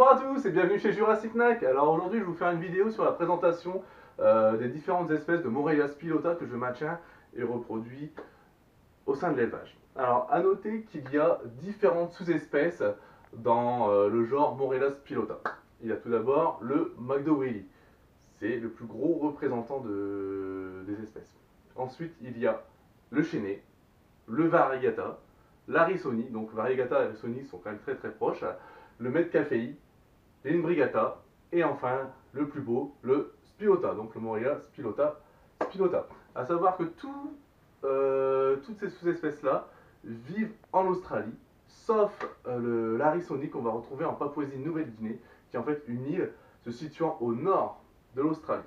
Bonjour à tous et bienvenue chez Jurassic Knack. Alors aujourd'hui je vais vous faire une vidéo sur la présentation des différentes espèces de Morelia spilota que je maintiens et reproduis au sein de l'élevage. Alors à noter qu'il y a différentes sous-espèces dans le genre Morelia spilota. Il y a tout d'abord le McDowelly, c'est le plus gros représentant des espèces. Ensuite il y a le Chénet, le Variegata, l'Harrisoni, donc Variegata et Harrisoni sont quand même très proches, le Metcalfei, l'Imbricata, et enfin le plus beau, le Spilota, donc le Morelia spilota. A savoir que toutes ces sous-espèces-là vivent en Australie, sauf l'Harrisoni qu'on va retrouver en Papouasie-Nouvelle-Guinée, qui est en fait une île se situant au nord de l'Australie.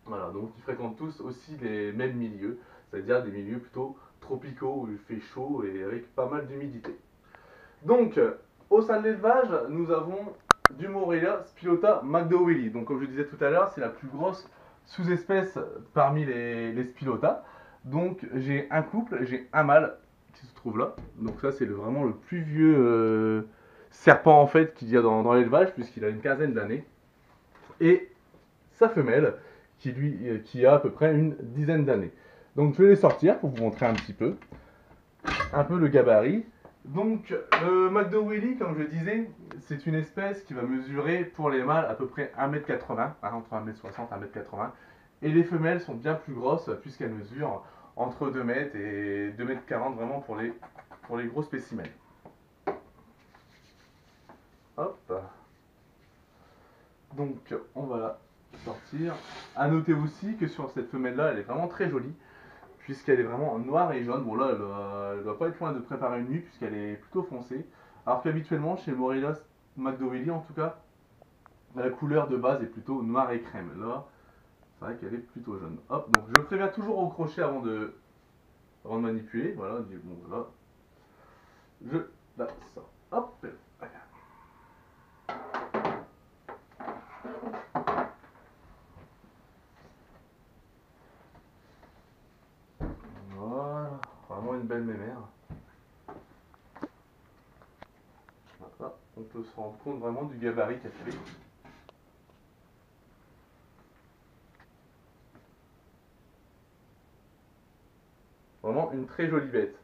Voilà, donc ils fréquentent tous aussi les mêmes milieux, c'est-à-dire des milieux plutôt tropicaux où il fait chaud et avec pas mal d'humidité. Donc, au sein de l'élevage, nous avons du Morelia spilota McDowelly. Donc, comme je disais tout à l'heure, c'est la plus grosse sous-espèce parmi les spilota. Donc, j'ai un couple, j'ai un mâle qui se trouve là. Donc, ça, c'est vraiment le plus vieux serpent en fait qu'il y a dans l'élevage, puisqu'il a une quinzaine d'années. Et sa femelle, qui a à peu près une dizaine d'années. Donc, je vais les sortir pour vous montrer un petit peu le gabarit. Donc, le McDowelly, comme je disais, c'est une espèce qui va mesurer pour les mâles à peu près 1m80, entre 1m60 et 1m80. Et les femelles sont bien plus grosses puisqu'elles mesurent entre 2 m et 2m40 vraiment pour les gros spécimens. Hop. Donc, on va la sortir. A noter aussi que sur cette femelle-là, elle est vraiment très jolie, puisqu'elle est vraiment en noir et jaune. Bon là, elle ne doit pas être loin de préparer une nuit, puisqu'elle est plutôt foncée. Alors qu'habituellement, chez Morelia McDowelly en tout cas, la couleur de base est plutôt noir et crème. Là, c'est vrai qu'elle est plutôt jaune. Hop, donc je préviens toujours au crochet avant de manipuler. Voilà, bon voilà. Je la sors. Hop, voilà, vraiment une belle mémère. Voilà, on peut se rendre compte vraiment du gabarit qu'elle fait. Vraiment une très jolie bête.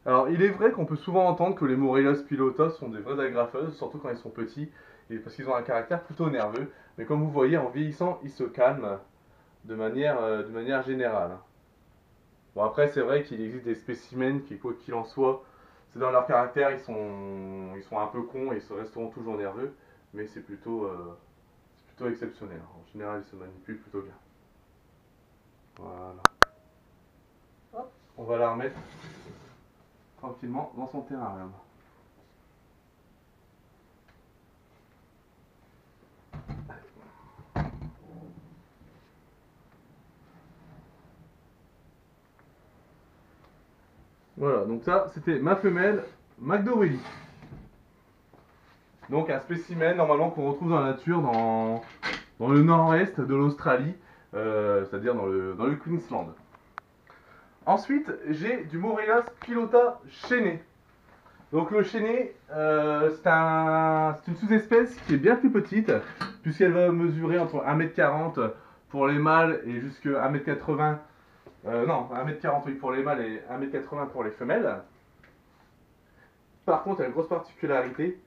Alors, il est vrai qu'on peut souvent entendre que les Morelia spilota sont des vraies agrafeuses, surtout quand ils sont petits, et parce qu'ils ont un caractère plutôt nerveux. Mais comme vous voyez, en vieillissant, ils se calment de manière générale. Bon, après, c'est vrai qu'il existe des spécimens qui, quoi qu'il en soit, c'est dans leur caractère, ils sont un peu cons et ils resteront toujours nerveux, mais c'est plutôt exceptionnel. En général, ils se manipulent plutôt bien. Voilà. Hop, on va la remettre tranquillement dans son terrarium. Voilà, donc ça, c'était ma femelle McDowelly. Donc un spécimen normalement qu'on retrouve dans la nature dans le nord-est de l'Australie, c'est-à-dire dans le Queensland. Ensuite, j'ai du Morelia spilota Chénet. Donc le Chénet, c'est une sous-espèce qui est bien plus petite, puisqu'elle va mesurer entre 1m40 pour les mâles et jusqu'à 1m80. Non, 1m40 oui, pour les mâles et 1m80 pour les femelles. Par contre, elle a une grosse particularité,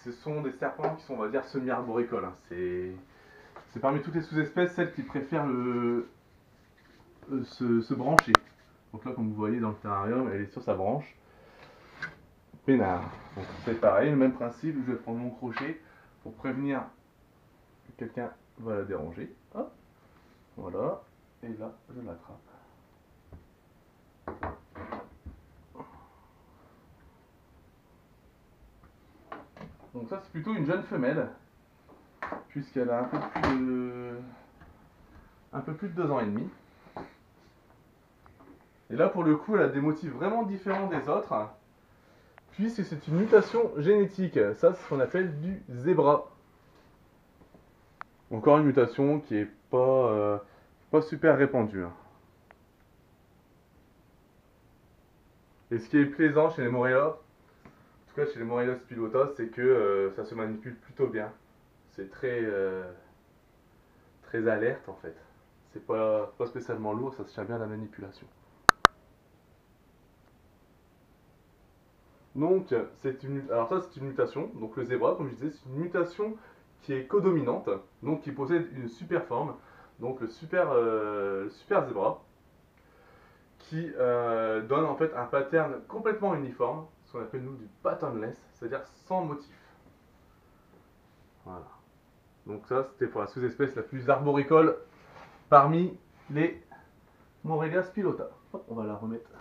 ce sont des serpents qui sont, on va dire, semi-arboricoles. Hein. C'est parmi toutes les sous-espèces celles qui préfèrent se brancher. Donc là, comme vous voyez dans le terrarium, elle est sur sa branche. Peinard. Donc c'est pareil, le même principe, je vais prendre mon crochet pour prévenir que quelqu'un va la déranger. Hop, voilà, et là, je l'attrape. Donc ça, c'est plutôt une jeune femelle, puisqu'elle a un peu plus de 2 ans et demi. Et là, pour le coup, elle a des motifs vraiment différents des autres, puisque c'est une mutation génétique. Ça, c'est ce qu'on appelle du zébra. Encore une mutation qui est pas super répandue. Et ce qui est plaisant chez les Morelia, cas chez les Morelia Spilota, c'est que ça se manipule plutôt bien. C'est très alerte en fait. C'est pas spécialement lourd, ça se tient bien à la manipulation. Donc, alors ça c'est une mutation. Donc le zébra, comme je disais, c'est une mutation qui est codominante, donc qui possède une super forme, donc le super zébra, qui donne en fait un pattern complètement uniforme, ce qu'on appelle nous du patternless, c'est-à-dire sans motif. Voilà. Donc ça c'était pour la sous-espèce la plus arboricole parmi les Morelia spilota. Hop, on va la remettre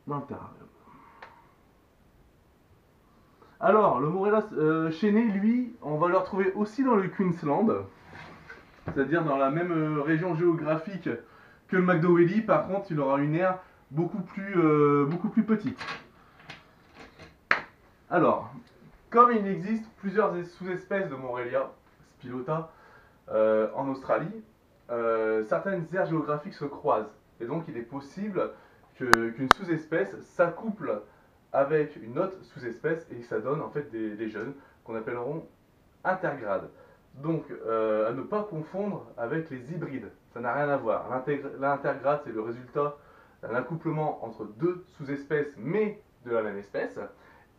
dans le terrarium. Alors, le Morelia chêné, lui, on va le retrouver aussi dans le Queensland, c'est-à-dire dans la même région géographique que le McDowelly. Par contre, il aura une aire beaucoup plus petite. Alors, comme il existe plusieurs sous-espèces de Morelia spilota en Australie, certaines aires géographiques se croisent. Et donc, il est possible qu'une sous-espèce s'accouple avec une autre sous-espèce et ça donne en fait des jeunes qu'on appelleront intergrades. Donc, à ne pas confondre avec les hybrides, ça n'a rien à voir. L'intergrade, c'est le résultat d'un accouplement entre deux sous-espèces, mais de la même espèce.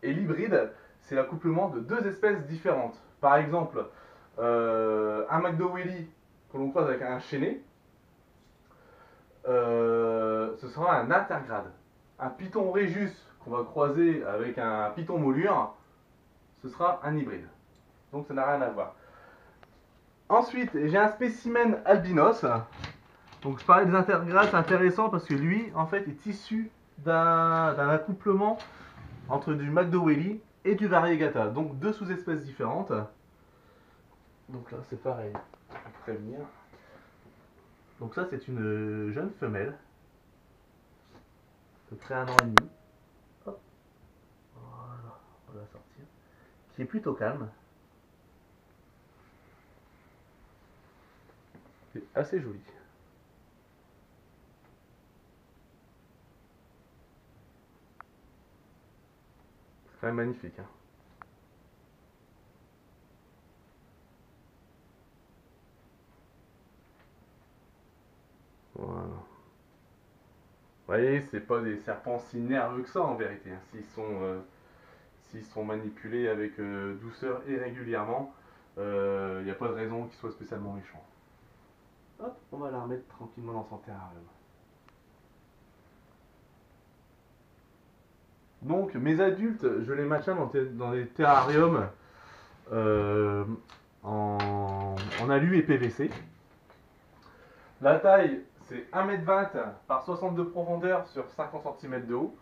Et l'hybride, c'est l'accouplement de deux espèces différentes. Par exemple, un McDowelly que l'on croise avec un chêné, ce sera un intergrade. Un python Régus qu'on va croiser avec un python moulure, ce sera un hybride. Donc ça n'a rien à voir. Ensuite, j'ai un spécimen albinos. Donc je parlais des intergrades, c'est intéressant parce que lui, en fait, est issu d'un accouplement entre du McDowelly et du variegata. Donc deux sous-espèces différentes. Donc là, c'est pareil. Prévenir. Donc ça, c'est une jeune femelle. À peu près 1 an et demi. Hop. Voilà, on va la sortir. Qui est plutôt calme. C'est assez joli. C'est quand même magnifique. Hein. Voilà. Vous voyez, c'est pas des serpents si nerveux que ça en vérité. Hein. S'ils sont manipulés avec douceur et régulièrement, il n'y a pas de raison qu'ils soient spécialement méchants. Hop, on va la remettre tranquillement dans son terrarium. Donc mes adultes, je les maintiens dans des terrariums en alu et PVC. La taille, c'est 1,20 m par 60 de profondeur sur 50 cm de haut.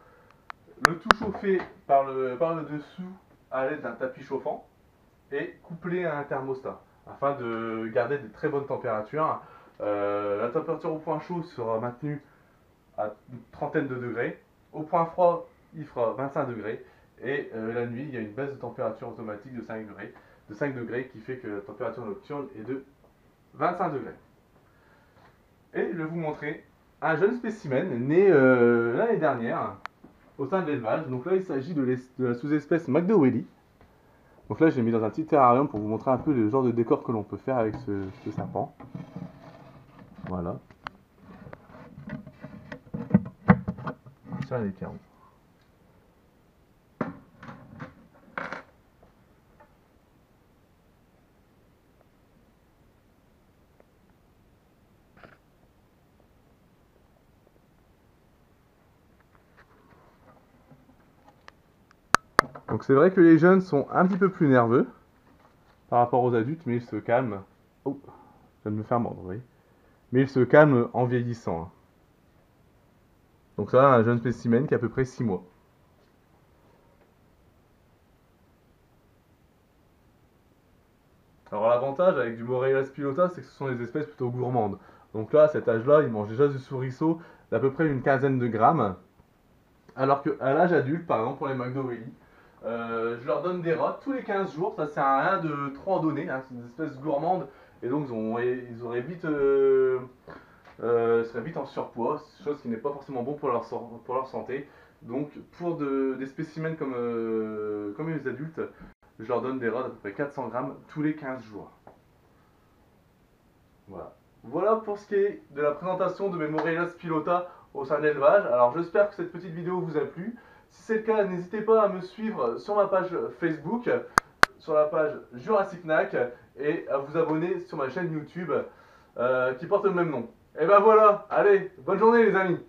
Le tout chauffé par le dessous à l'aide d'un tapis chauffant et couplé à un thermostat afin de garder de très bonnes températures. La température au point chaud sera maintenue à une trentaine de degrés. Au point froid, il fera 25 degrés. Et la nuit, il y a une baisse de température automatique de 5 degrés qui fait que la température nocturne est de 25 degrés. Et je vais vous montrer un jeune spécimen né l'année dernière au sein de l'élevage. Donc là, il s'agit de la sous-espèce McDowelly. Donc là, j'ai mis dans un petit terrarium pour vous montrer un peu le genre de décor que l'on peut faire avec ce serpent. Voilà. Ça, les carreaux. Donc c'est vrai que les jeunes sont un petit peu plus nerveux par rapport aux adultes, mais ils se calment. Oh, ça vient de me faire mordre, oui. Mais ils se calment en vieillissant. Hein. Donc ça, un jeune spécimen qui a à peu près 6 mois. Alors l'avantage avec du Morelia spilota, c'est que ce sont des espèces plutôt gourmandes. Donc là, à cet âge-là, ils mangent déjà du souriceau d'à peu près une quinzaine de grammes. Alors qu'à l'âge adulte, par exemple pour les McDowelly, je leur donne des rats tous les 15 jours, ça sert à rien de trop en donner, hein, c'est des espèces gourmandes et donc ils auraient vite, seraient vite en surpoids, chose qui n'est pas forcément bon pour leur santé. Donc pour des spécimens comme les adultes, je leur donne des rods à peu près 400 grammes tous les 15 jours. Voilà. Voilà pour ce qui est de la présentation de mes Morelia spilota au sein de l'élevage. Alors j'espère que cette petite vidéo vous a plu. Si c'est le cas, n'hésitez pas à me suivre sur ma page Facebook, sur la page Jurassic Knack, et à vous abonner sur ma chaîne YouTube qui porte le même nom. Et ben voilà, allez, bonne journée les amis!